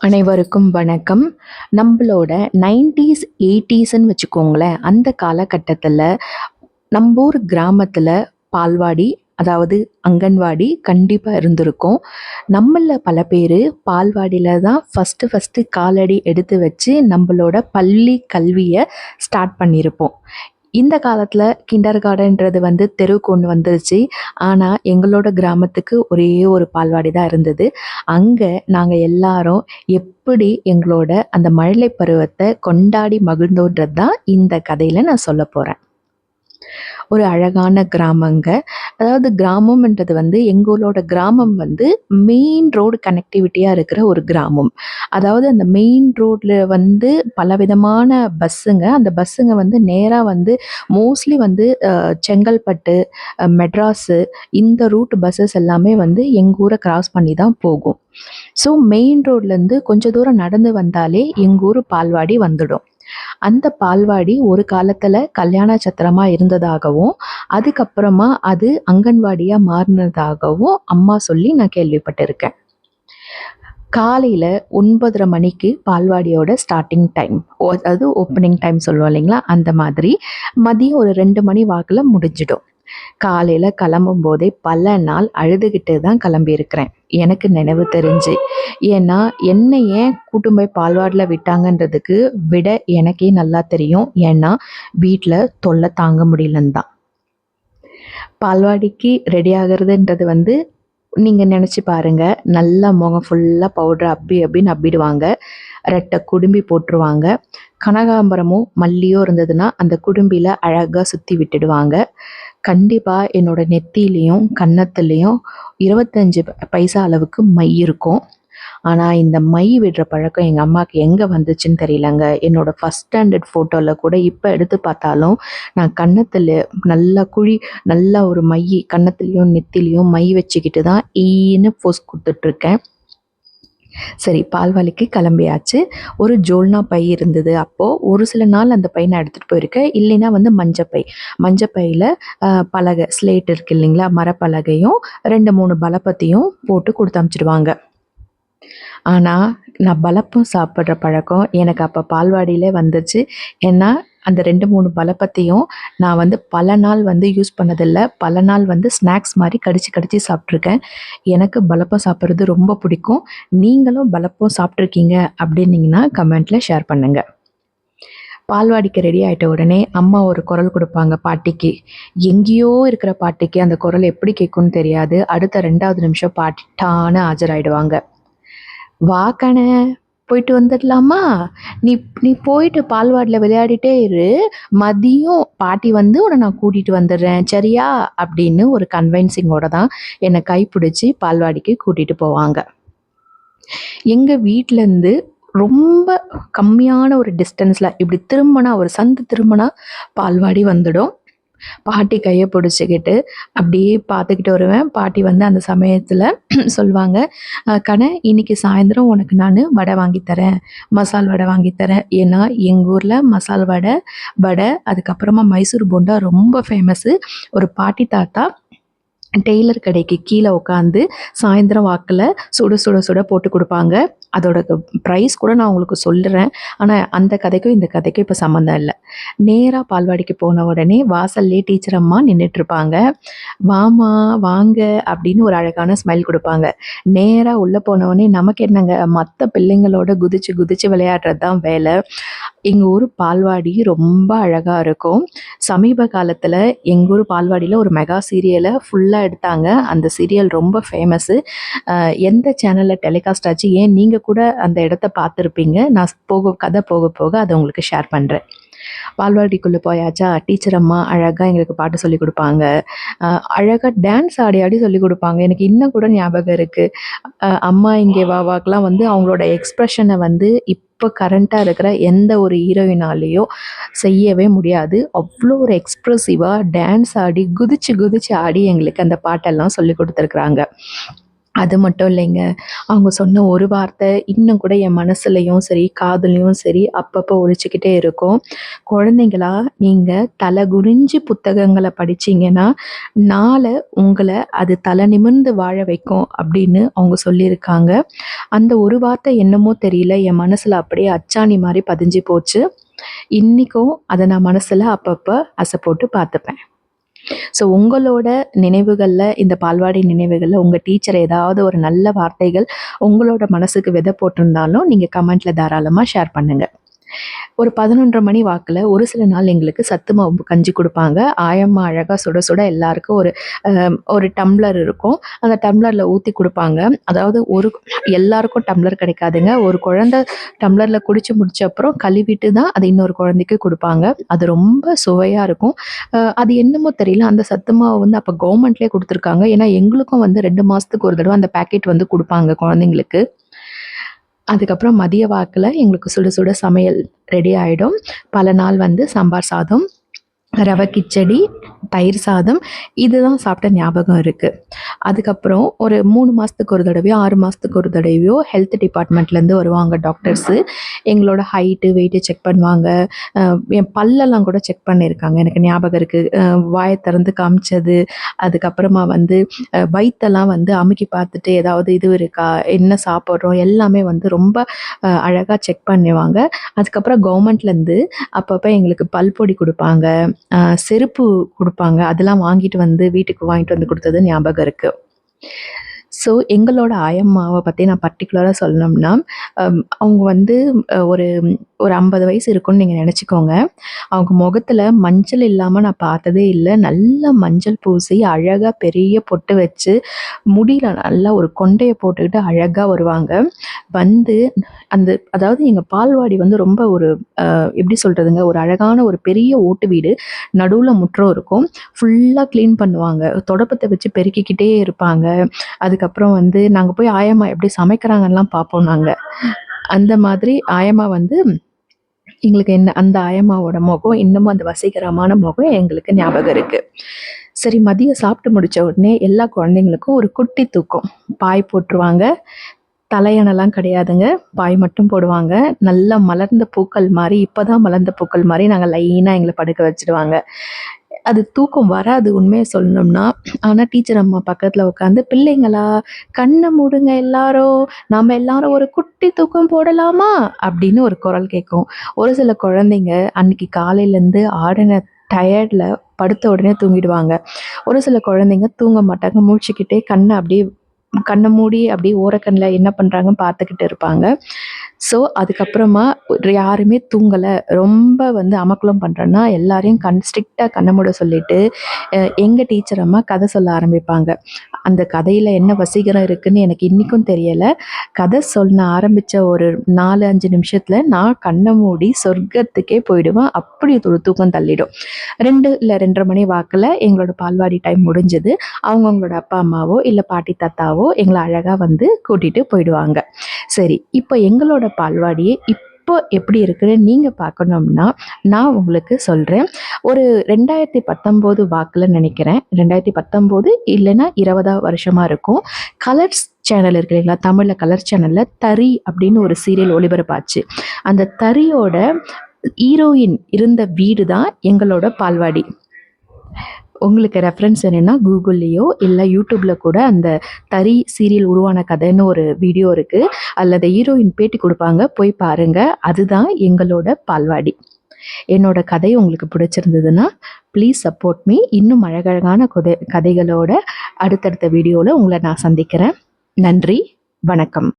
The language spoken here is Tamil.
அனைவருக்கும் வணக்கம். நம்மளோட 90ஸ் 80ஸ்ன்னு வச்சுக்கோங்களேன். அந்த காலகட்டத்தில் நம்பூர் கிராமத்தில் பால்வாடி, அதாவது அங்கன்வாடி கண்டிப்பாக இருந்திருக்கும். நம்மள பல பேர் பால்வாடியில் தான் ஃபஸ்ட்டு காலடி எடுத்து வச்சு நம்மளோட பள்ளி கல்வியை ஸ்டார்ட் பண்ணியிருப்போம். இந்த காலத்தில் கிண்டர் கார்டன்றது வந்து தெருவுக்கு ஒன்று வந்துருச்சு. ஆனால் எங்களோட கிராமத்துக்கு ஒரே ஒரு பால்வாடி தான் இருந்தது. அங்கே நாங்கள் எல்லாரும் எப்படி எங்களோட அந்த மழலை பருவத்தை கொண்டாடி மகிழ்ந்தோன்றது தான் இந்த கதையில் நான் சொல்ல போகிறேன். ஒரு அழகான கிராமங்க. அதாவது கிராமம்ன்றது வந்து எங்களோட கிராமம் வந்து மெயின் ரோடு கனெக்டிவிட்டியாக இருக்கிற ஒரு கிராமம். அதாவது அந்த மெயின் ரோட்ல வந்து பலவிதமான பஸ்ஸுங்க. அந்த பஸ்ஸுங்க வந்து நேரா வந்து மோஸ்ட்லி வந்து செங்கல்பட்டு, மெட்ராஸு இந்த ரூட் பஸ்ஸஸ் எல்லாமே வந்து எங்கள் ஊரை கிராஸ் பண்ணி தான் போகும். ஸோ மெயின் ரோட்லேருந்து கொஞ்சம் தூரம் நடந்து வந்தாலே எங்கள் ஊர் பால்வாடி வந்துடும். அந்த பால்வாடி ஒரு காலத்தில் கல்யாண சத்திரமா இருந்ததாகவும், அதுக்கப்புறமா அது அங்கன்வாடியா மாறினதாகவும் அம்மா சொல்லி நான் கேள்விப்பட்டிருக்கேன். காலையில 9:30 மணிக்கு பால்வாடியோட ஸ்டார்ட்டிங் டைம். அதாவது ஓப்பனிங் டைம் சொல்லுவோம் இல்லைங்களா? அந்த மாதிரி. மதியம் ஒரு 2 மணி வாக்குல முடிஞ்சிடும். காலையில கிளம்பும்போதே பல நாள் அழுதுகிட்டு தான் கிளம்பியிருக்கிறேன். எனக்கு நினைவு தெரிஞ்சு. ஏன்னா, என்ன ஏன் கூட்டின்னு போய் பால்வாடில விட்டாங்கன்றதுக்கு விட எனக்கே நல்லா தெரியும். ஏன்னா, வீட்ல தொல்லை தாங்க முடியலன்னு தான். பால்வாடிக்கு ரெடி ஆகுறதுன்றது வந்து நீங்க நினைச்சு பாருங்க. நல்லா முகம் ஃபுல்லா பவுடர் அப்பின்னு அப்பிடுவாங்க. ரெட்டை குடுமி போட்டுருவாங்க. கனகாம்பரமோ மல்லியோ இருந்ததுன்னா அந்த குடும்பியில அழகா சுத்தி விட்டுடுவாங்க. கண்டிப்பா என்னோட நெத்தியிலயும் கன்னத்துலயும் 25 பைசா அளவுக்கு மை இருக்கும். ஆனா இந்த மை விடுற பழக்கம் எங்க அம்மாக்கு எங்க வந்துச்சுன்னு தெரியலங்க. என்னோட ஃபர்ஸ்ட் ஸ்டாண்டர்ட் ஃபோட்டோல கூட இப்ப எடுத்து பார்த்தாலும், நான் கன்னத்துல நல்லா ஒரு மை கன்னத்துலயும் நெத்திலயும் மை வச்சுக்கிட்டு தான் ஈன்னு போஸ் குடுத்துட்ருக்கேன். சரி, பால்வாடிக்கு கிளம்பியாச்சு. ஒரு ஜோல்னா பை இருந்தது அப்போ. ஒரு சில நாள் அந்த பை நான் எடுத்துட்டு போயிருக்கேன். இல்லைன்னா வந்து மஞ்சப்பை. மஞ்சப்பையில பலகை ஸ்லேட் இருக்கு இல்லைங்களா? மரப்பலகையும் 2, 3 பலப்பத்தையும் போட்டு குடுத்து அனுப்பிச்சிடுவாங்க. ஆனா, நான் பலப்பம் சாப்பிடுற பழக்கம் எனக்கு அப்ப பால்வாடியிலே வந்துச்சு. ஏன்னா, அந்த 2, 3 பலப்பத்தையும் நான் வந்து பல நாள் வந்து யூஸ் பண்ணதில்ல. பல நாள் வந்து ஸ்நாக்ஸ் மாரி கடிச்சு கடிச்சு சாப்பிட்ருக்கேன். எனக்கு பலப்பம் சாப்பிட்றது ரொம்ப பிடிக்கும். நீங்களும் பலப்பம் சாப்பிட்ருக்கீங்க அப்படின்னீங்கன்னா, கமெண்ட்ல ஷேர் பண்ணுங்க. பால்வாடிக்கு ரெடி ஆயிட்ட உடனே அம்மா ஒரு குரல் குடுப்பாங்க பாட்டிக்கு. எங்கேயோ இருக்கிற பாட்டிக்கு அந்த குரல் எப்படி கேட்கும்னு தெரியாது. அடுத்த 2வது நிமிஷம் பாட்டி டான்னு ஆஜராயிடுவாங்க. "வா கண்ணு, போயிட்டு வந்துடலாமா? நீ நீ போயிட்டு பால்வாடில விளையாடிட்டே இரு. மதியம் பாட்டி வந்து உன்னை நான் கூட்டிட்டு வந்துடுறேன். சரியா?" அப்படின்னு ஒரு கன்வின்சிங்கோட தான் என்னை கைப்பிடிச்சு பால்வாடிக்கு கூட்டிட்டு போவாங்க. எங்க வீட்லேருந்து ரொம்ப கம்மியான ஒரு டிஸ்டன்ஸ்ல இப்படி திரும்புனா ஒரு சந்து திரும்புனா பால்வாடி வந்துடும். பாட்டி கையை பிடிச்சிக்கிட்டு அப்படியே பார்த்துக்கிட்டு வருவேன். பாட்டி வந்து அந்த சமயத்தில் சொல்லுவாங்க, கண்ணு இன்னைக்கு சாயந்தரம் உனக்கு நான் வடை வாங்கி தரேன், மசால் வடை வாங்கி தரேன்." ஏன்னா எங்கள் ஊரில் மசால் வடை, வடை அதுக்கப்புறமா மைசூர் போண்டா ரொம்ப ஃபேமஸ்ஸு. ஒரு பாட்டி தாத்தா டெய்லர் கடைக்கு கீழே உட்காந்து சாயந்தரம் வாக்கில் சுட சுட சுட போட்டு கொடுப்பாங்க. அதோட ப்ரைஸ் கூட நான் உங்களுக்கு சொல்லுறேன். ஆனால் அந்த கதைக்கும் இந்த கதைக்கும் இப்போ சம்மந்தம் இல்லை. நேராக பால்வாடிக்கு போன உடனே வாசல்லே டீச்சர் அம்மா நின்றுட்டுருப்பாங்க. "வாமா வாங்க" அப்படின்னு ஒரு அழகான ஸ்மைல் கொடுப்பாங்க. நேராக உள்ளே போனவொடனே நமக்கு என்னங்க, மற்ற பிள்ளைங்களோட குதிச்சு குதிச்சு விளையாடுறது தான் வேலை. எங்கள் ஊர் பால்வாடி ரொம்ப அழகாக இருக்கும். சமீப காலத்தில் எங்கள் ஊர் பால்வாடியில் ஒரு மெகா சீரியலை ஃபுல்லாக எடுத்தாங்க. அந்த சீரியல் ரொம்ப ஃபேமஸ்ஸு. எந்த சேனலில் டெலிகாஸ்ட் ஆச்சு, ஏன் நீங்கள் கூட அந்த இடத்த பார்த்துருப்பீங்க. நான் கதை போக போக அதை உங்களுக்கு ஷேர் பண்ணுறேன். பால்வாடிக்குள்ளே போயாச்சா, டீச்சர் அம்மா அழகாக எங்களுக்கு பாட்டு சொல்லிக் கொடுப்பாங்க. அழகாக டான்ஸ் ஆடி ஆடி சொல்லிக் கொடுப்பாங்க. எனக்கு இன்னும் கூட ஞாபகம் இருக்குது. அம்மா இங்கே வாவாக்கெலாம் வந்து அவங்களோட எக்ஸ்ப்ரெஷனை வந்து இப்போ கரண்ட்டாக இருக்கிற எந்த ஒரு ஹீரோயினாலேயோ செய்யவே முடியாது. அவ்வளோ ஒரு எக்ஸ்ப்ரெசிவாக டான்ஸ் ஆடி குதிச்சு குதிச்சு ஆடி எங்களுக்கு அந்த பாட்டெல்லாம் சொல்லி கொடுத்துருக்குறாங்க. அது மட்டும் இல்லைங்க. அவங்க சொன்ன ஒரு வார்த்தை இன்னும் கூட என் மனசுலயும் சரி, காதுலயும் சரி அப்பப்போ ஒலிச்சுக்கிட்டே இருக்கும். "குழந்தைங்களா, நீங்க தலை குனிஞ்சு புத்தகங்கள படிச்சீங்கன்னா, நாள உங்கள அது தலை நிமிர்ந்து வாழ வைக்கும்." அப்படின்னு அவங்க சொல்லியிருக்காங்க. அந்த ஒரு வார்த்தை என்னமோ தெரியல, என் மனசுல அப்படியே அச்சாணி மாரி பதிஞ்சு போச்சு. இன்னிக்கும் அத நான் மனசுல அப்பப்ப அசை போட்டு பார்த்துப்பேன். ஸோ உங்களோட நினைவுகள்ல, இந்த பால்வாடி நினைவுகள்ல உங்க டீச்சர் ஏதாவது ஒரு நல்ல வார்த்தைகள் உங்களோட மனசுக்கு விதை போட்டிருந்தாலும், நீங்க கமெண்ட்ல தாராளமா ஷேர் பண்ணுங்க. ஒரு 11:30 மணி வாக்குல ஒரு சில நாள் எங்களுக்கு சத்து மாவு கஞ்சி குடுப்பாங்க. ஆயம்மா அழகா சுட சுட எல்லாருக்கும் ஒரு டம்ளர் இருக்கும். அந்த டம்ளர்ல ஊத்தி குடுப்பாங்க. அதாவது எல்லாருக்கும் டம்ளர் கிடைக்காதுங்க. ஒரு குழந்தை டம்ளர்ல குடிச்சு முடிச்ச அப்புறம் கழுவிட்டு தான் அது இன்னொரு குழந்தைக்கு குடுப்பாங்க. அது ரொம்ப சுவையா இருக்கும். அது என்னமோ தெரியல, அந்த சத்து மாவு வந்து அப்ப கவர்மெண்ட்லயே குடுத்துருக்காங்க. ஏன்னா எங்களுக்கும் வந்து 2 மாசத்துக்கு ஒரு தடவ அந்த பாக்கெட் வந்து குடுப்பாங்க குழந்தைங்களுக்கு. அதுக்கப்புறம் மதிய வாக்குல எங்களுக்கு சுட சுட சமையல் ரெடி ஆயிடும். பல நாள் வந்து சாம்பார் சாதம், ரவை கிச்சடி, தயிர் சாதம் இதுதான் சாப்பிட்ட ஞாபகம் இருக்கு. அதுக்கப்புறம் ஒரு 3 மாசத்துக்கு ஒரு தடவையோ, 6 மாசத்துக்கு ஒரு தடவையோ ஹெல்த் டிபார்ட்மெண்ட்லேருந்து வருவாங்க டாக்டர்ஸு. எங்களோட ஹைட்டு, வெயிட்டு செக் பண்ணுவாங்க. அ என் பல்லெல்லாம் கூட செக் பண்ணியிருக்காங்க. எனக்கு ஞாபகம் இருக்கு. வாய திறந்து காமிச்சது. அதுக்கப்புறமா வந்து வயித்தெல்லாம் வந்து அமுக்கி பார்த்துட்டு ஏதாவது இது இருக்கா? என்ன சாப்பிட்றோம்? எல்லாமே வந்து ரொம்ப அழகா செக் பண்ணுவாங்க. அதுக்கப்புறம் கவர்மெண்ட்லேருந்து அப்பப்போ எங்களுக்கு பல்பொடி குடுப்பாங்க. செருப்பு குடுப்பாங்க. அதெல்லாம் வீட்டுக்கு வாங்கிட்டு வந்து குடுத்தது ஞாபகம் இருக்கு. ஸோ எங்களோட ஆயம்மாவ பத்தி நான் பர்ட்டிகுலரா சொல்லணும்னா, அவங்க வந்து ஒரு ஒரு 50 வயசு இருக்கும்னு நீங்க நெனச்சுக்கோங்க. அவங்க முகத்துல மஞ்சள் இல்லாம நான் பார்த்ததே இல்ல. நல்லா மஞ்சள் பூசி, அழகா பெரிய பொட்டு வச்சு, முடியில நல்லா ஒரு கொண்டைய போட்டுக்கிட்டு அழகா வருவாங்க. வந்து அதாவது எங்க பால்வாடி வந்து ரொம்ப எப்படி சொல்றதுங்க, ஒரு அழகான ஒரு பெரிய ஓட்டு வீடு. நடுவுல முற்றம் இருக்கும். ஃபுல்லா கிளீன் பண்ணுவாங்க. தொடப்பத்த வச்சு பெருக்கிக்கிட்டே இருப்பாங்க. அதுக்கப்புறம் வந்து நாங்க போய் ஆயம்மா எப்படி சமைக்கிறாங்கன்னுலாம் பார்ப்போம் நாங்க. அந்த மாதிரி ஆயம்மா வந்து எங்களுக்கு அந்த ஆயம்மாவோட முகம் இன்னமும் அந்த வசீகரமான முகம் எங்களுக்கு ஞாபகம் இருக்கு. சரி, மதியம் சாப்பிட்டு முடிச்ச உடனே எல்லா குழந்தைங்களுக்கும் ஒரு குட்டி தூக்கம். பாய் போட்டுருவாங்க. தலையணைலாம் கிடையாதுங்க. பாய் மட்டும் போடுவாங்க. நல்லா மலர்ந்த பூக்கள் மாரி, இப்பதான் மலர்ந்த பூக்கள் மாரி நாங்க லைனா எங்கள படுக்க வச்சுடுவாங்க. அது தூக்கம் வராது உண்மைய சொல்லணும்னா. ஆனா டீச்சர் அம்மா பக்கத்துல உட்காந்து, "பிள்ளைங்களா, கண்ண மூடுங்க எல்லாரும். நாம எல்லாரும் ஒரு குட்டி தூக்கம் போடலாமா?" அப்படின்னு ஒரு குரல் கேட்கும். ஒரு சில குழந்தைங்க அன்னைக்கு காலையிலேருந்து ஆடின டயர்ட்ல படுத்த உடனே தூங்கிடுவாங்க. ஒரு சில குழந்தைங்க தூங்க மாட்டாங்க. முழிச்சுக்கிட்டே கண்ண மூடி அப்படியே ஓரக்கண்ல என்ன பண்றாங்கன்னு பார்த்துக்கிட்டு இருப்பாங்க. ஸோ, அதுக்கப்புறமா யாருமே தூங்கல, ரொம்ப வந்து அமர்க்களம் பண்றேன்னா, எல்லாரையும் ஸ்ட்ரிக்ட்டா கண்ண மூட சொல்லிட்டு, எங்க டீச்சர் அம்மா கதை சொல்ல ஆரம்பிப்பாங்க. அந்த கதையில என்ன வசீகரம் இருக்குன்னு எனக்கு இன்னிக்கும் தெரியல. கதை சொல்ல ஆரம்பிச்ச ஒரு 4, 5 நிமிஷத்துல நான் கண்ண மூடி சொர்க்கத்துக்கே போயிடுவேன். அப்படி ஒரு தூக்கம் தள்ளிடும். 2 இல்ல 2:30 மணி வாக்குல எங்களோட பால்வாடி டைம் முடிஞ்சது. அவங்கவங்களோட அப்பா, அம்மாவோ இல்ல பாட்டி, தாத்தாவோ எங்கள அழகா வந்து கூட்டிட்டு போயிடுவாங்க. சரி, இப்ப எங்களோட பால்வாடி இப்போ எப்படி இருக்குன்னு நீங்க பார்க்கணும்னா, நான் உங்களுக்கு சொல்றேன். ஒரு 2019 வாக்குல நெனைக்கிறேன். 2019 இல்லன்னா 20ஆம் வருஷமா இருக்கும். கலர்ஸ் சேனல் இருக்கு இல்லைங்களா? தமிழ்ல கலர்ஸ் சேனல்ல தறி அப்படின்னு ஒரு சீரியல் ஒளிபரப்பாச்சு. அந்த தறியோட ஹீரோயின் இருந்த வீடு தான் எங்களோட பால்வாடி. உங்களுக்கு ரெஃபரன்ஸ் வேணும்னா கூகுள்லயோ இல்ல யூடியூப்ல கூட அந்த தறி சீரியல் உருவான கதைன்னு ஒரு வீடியோ இருக்கு. அதுல அந்த ஹீரோயின் பேட்டி குடுப்பாங்க. போய் பாருங்க. அதுதான் எங்களோட பால்வாடி. என்னோட கதை உங்களுக்கு பிடிச்சிருந்ததுன்னா, ப்ளீஸ் சப்போர்ட் மீ. இன்னும் அழகழகான கதைகளோட அடுத்தடுத்த வீடியோல உங்கள நான் சந்திக்கிறேன். நன்றி. வணக்கம்.